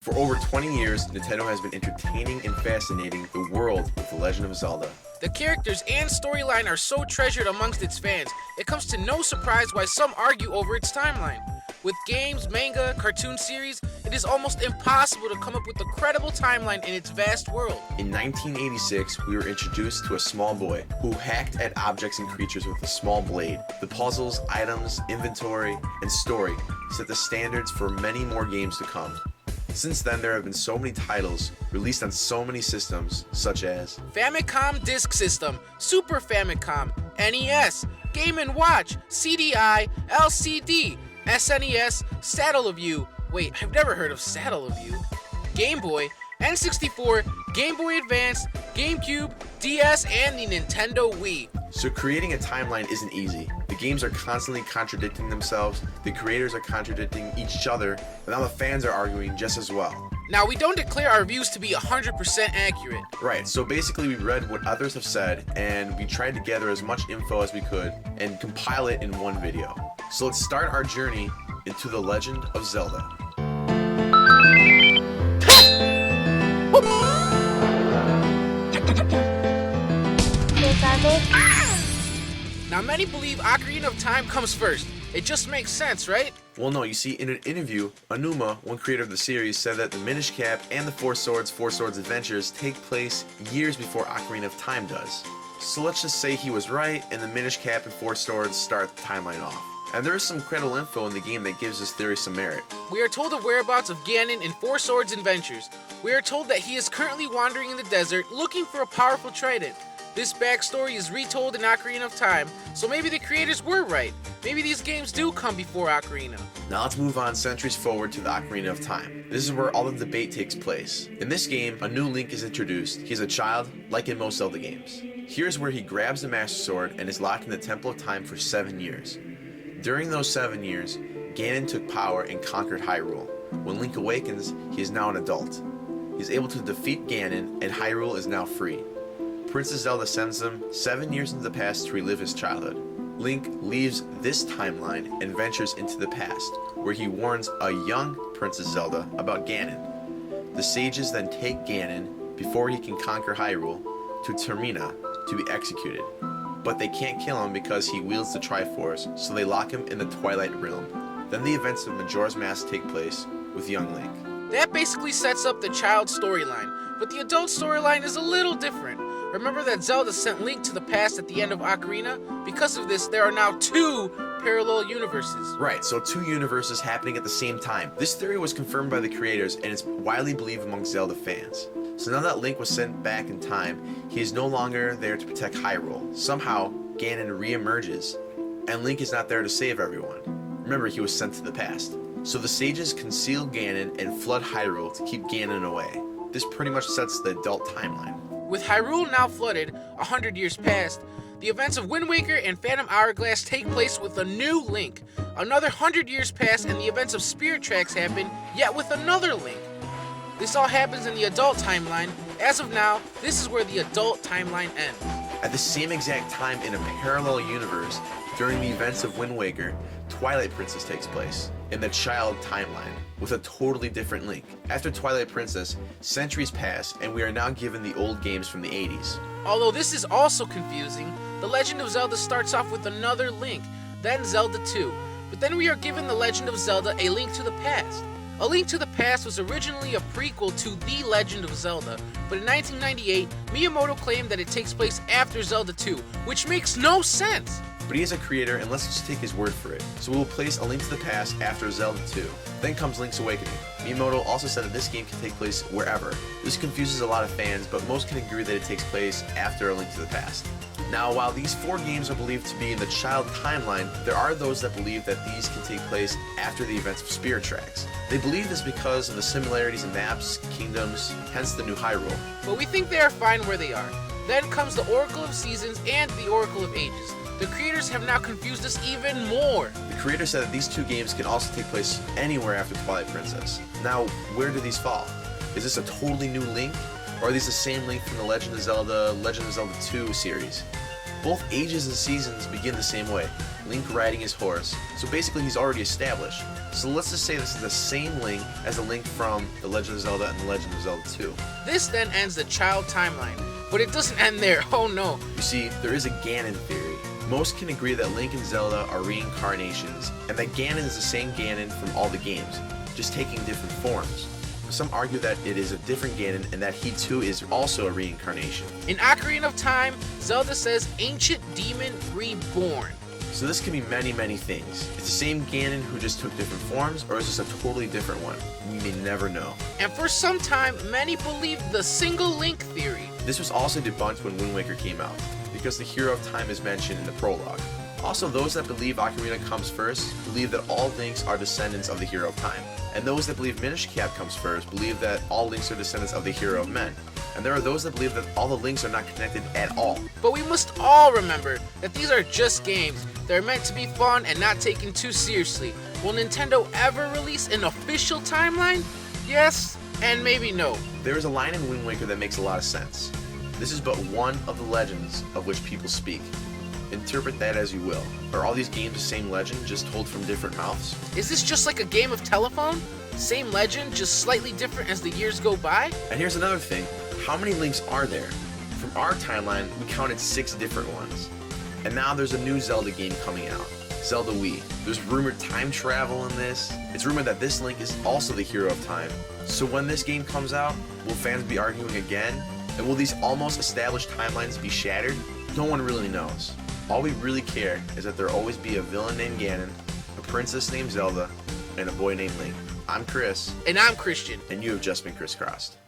For over 20 years, Nintendo has been entertaining and fascinating the world with The Legend of Zelda. The characters and storyline are so treasured amongst its fans, it comes to no surprise why some argue over its timeline. With games, manga, cartoon series, it is almost impossible to come up with a credible timeline in its vast world. In 1986, we were introduced to a small boy who hacked at objects and creatures with a small blade. The puzzles, items, inventory, and story set the standards for many more games to come. Since then, there have been so many titles released on so many systems, such as Famicom Disk System, Super Famicom, NES, Game & Watch, CDI, LCD, SNES, Satellaview. Wait, I've never heard of Satellaview. Game Boy, N64, Game Boy Advance, GameCube, DS, and the Nintendo Wii. So creating a timeline isn't easy. The games are constantly contradicting themselves, the creators are contradicting each other, and now the fans are arguing just as well. Now, we don't declare our views to be 100% accurate. Right, so basically we read what others have said, and we tried to gather as much info as we could and compile it in one video. So let's start our journey into The Legend of Zelda. Now, many believe Ocarina of Time comes first. It just makes sense, right? Well, no, you see, in an interview, Anuma, one creator of the series, said that the Minish Cap and the Four Swords Adventures take place years before Ocarina of Time does. So let's just say he was right, and the Minish Cap and Four Swords start the timeline off. And there is some credible info in the game that gives this theory some merit. We are told the whereabouts of Ganon in Four Swords Adventures. We are told that he is currently wandering in the desert looking for a powerful trident. This backstory is retold in Ocarina of Time, so maybe the creators were right. Maybe these games do come before Ocarina. Now let's move on centuries forward to the Ocarina of Time. This is where all the debate takes place. In this game, a new Link is introduced. He's a child, like in most Zelda games. Here's where he grabs the Master Sword and is locked in the Temple of Time for 7 years. During those 7 years, Ganon took power and conquered Hyrule. When Link awakens, he is now an adult. He's able to defeat Ganon, and Hyrule is now free. Princess Zelda sends him 7 years into the past to relive his childhood. Link leaves this timeline and ventures into the past, where he warns a young Princess Zelda about Ganon. The sages then take Ganon, before he can conquer Hyrule, to Termina to be executed. But they can't kill him because he wields the Triforce, so they lock him in the Twilight Realm. Then the events of Majora's Mask take place with young Link. That basically sets up the child storyline, but the adult storyline is a little different. Remember that Zelda sent Link to the past at the end of Ocarina? Because of this, there are now 2 parallel universes. Right, so 2 universes happening at the same time. This theory was confirmed by the creators, and it's widely believed among Zelda fans. So now that Link was sent back in time, he is no longer there to protect Hyrule. Somehow, Ganon re-emerges, and Link is not there to save everyone. Remember, he was sent to the past. So the sages conceal Ganon and flood Hyrule to keep Ganon away. This pretty much sets the adult timeline. With Hyrule now flooded, 100 years past, the events of Wind Waker and Phantom Hourglass take place with a new Link. Another 100 years pass and the events of Spirit Tracks happen, yet with another Link. This all happens in the adult timeline. As of now, this is where the adult timeline ends. At the same exact time in a parallel universe, during the events of Wind Waker, Twilight Princess takes place in the child timeline with a totally different Link. After Twilight Princess, centuries pass and we are now given the old games from the 80s. Although this is also confusing, The Legend of Zelda starts off with another Link, then Zelda 2. But then we are given The Legend of Zelda: A Link to the Past. A Link to the Past was originally a prequel to The Legend of Zelda, but in 1998, Miyamoto claimed that it takes place after Zelda 2, which makes no sense. But he is a creator, and let's just take his word for it. So we will place A Link to the Past after Zelda 2. Then comes Link's Awakening. Miyamoto also said that this game can take place wherever. This confuses a lot of fans, but most can agree that it takes place after A Link to the Past. Now, while these 4 games are believed to be in the child timeline, there are those that believe that these can take place after the events of Spirit Tracks. They believe this because of the similarities in maps, kingdoms, hence the new Hyrule. But we think they are fine where they are. Then comes the Oracle of Seasons and the Oracle of Ages. The creators have now confused us even more. The creator said that these 2 games can also take place anywhere after Twilight Princess. Now, where do these fall? Is this a totally new Link? Or are these the same Link from the Legend of Zelda 2 series? Both ages and seasons begin the same way, Link riding his horse, so basically he's already established. So let's just say this is the same Link as the Link from The Legend of Zelda and The Legend of Zelda 2. This then ends the child timeline, but it doesn't end there, oh no. You see, there is a Ganon theory. Most can agree that Link and Zelda are reincarnations, and that Ganon is the same Ganon from all the games, just taking different forms. Some argue that it is a different Ganon and that he too is also a reincarnation. In Ocarina of Time, Zelda says Ancient Demon Reborn. So this can be many things. It's the same Ganon who just took different forms, or is this a totally different one? We may never know. And for some time, many believed the single Link theory. This was also debunked when Wind Waker came out, because the Hero of Time is mentioned in the prologue. Also, those that believe Ocarina comes first believe that all Links are descendants of the Hero of Time. And those that believe Minish Cap comes first believe that all Links are descendants of the Hero of Men. And there are those that believe that all the Links are not connected at all. But we must all remember that these are just games. They're meant to be fun and not taken too seriously. Will Nintendo ever release an official timeline? Yes, and maybe no. There is a line in Wind Waker that makes a lot of sense. This is but one of the legends of which people speak. Interpret that as you will. Are all these games the same legend, just told from different mouths? Is this just like a game of telephone? Same legend, just slightly different as the years go by? And here's another thing. How many Links are there? From our timeline, we counted 6 different ones. And now there's a new Zelda game coming out, Zelda Wii. There's rumored time travel in this. It's rumored that this Link is also the Hero of Time. So when this game comes out, will fans be arguing again? And will these almost established timelines be shattered? No one really knows. All we really care is that there always be a villain named Ganon, a princess named Zelda, and a boy named Link. I'm Chris. And I'm Christian. And you have just been crisscrossed.